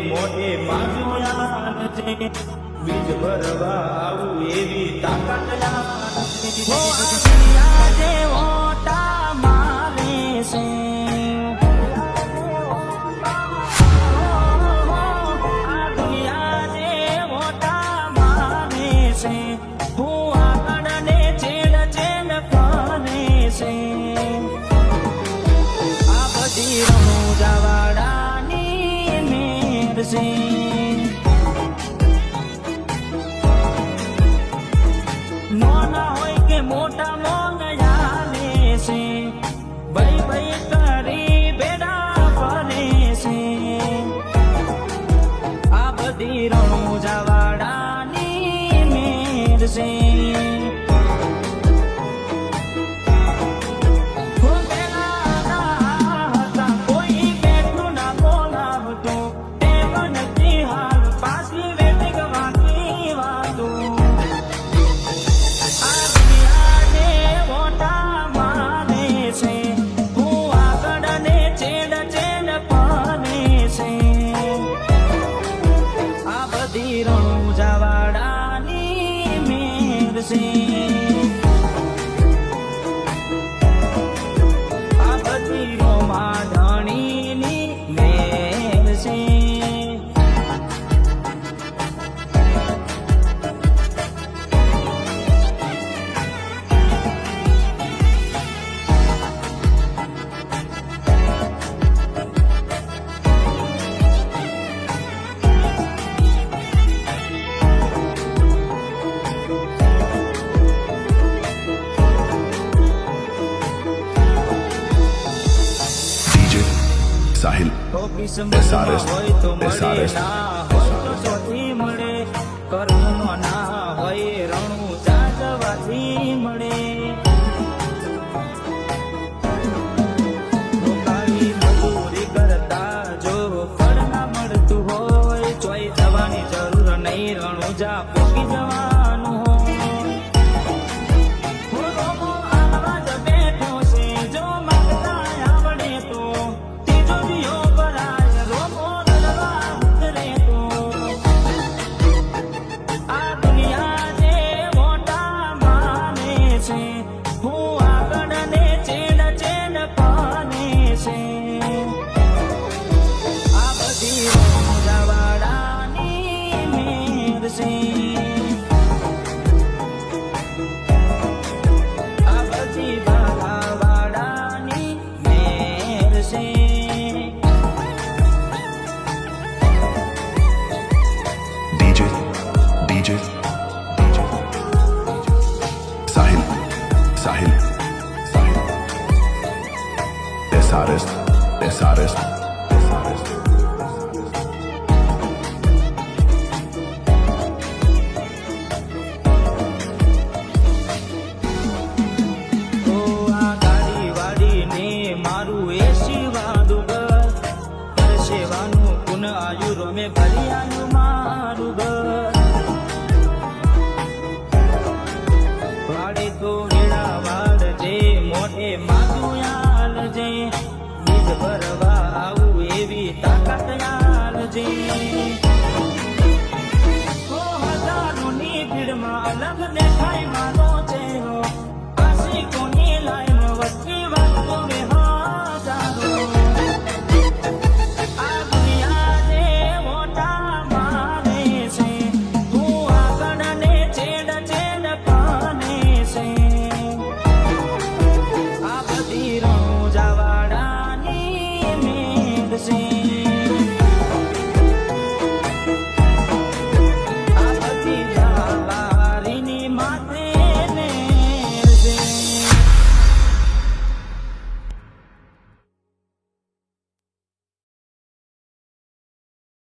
મોટે માગ્યો બીજ ભરવા આવું એવી તાકાત મારે છે નાના હોય કે મોટા મોંઘાને છે ભાઈ ભાઈ કરી બેડા ફરે છે આ બધી રણુજાવાડાની મેર છે સાહિલ SRS મળે કર્મનો ના હોય રણુ જાજવાથી મળે મજૂરી કરતા જો ફળ ના મળતું હોય ચોઈ જવાની જરૂર નહીં રણુજા પોકી જવાનું સાહિલ SRS મારું એ શિવાદું ઘર સેવાનું પુન આયુ રમે ભરી આયુ મારું ઘર વાડે તો વેળા વાળજે મોઢે માથું આલજે બીજ ભરવા આવું એવી તાકાત આલજે હજારોની ભીડમાં અલગ દેખાય મારો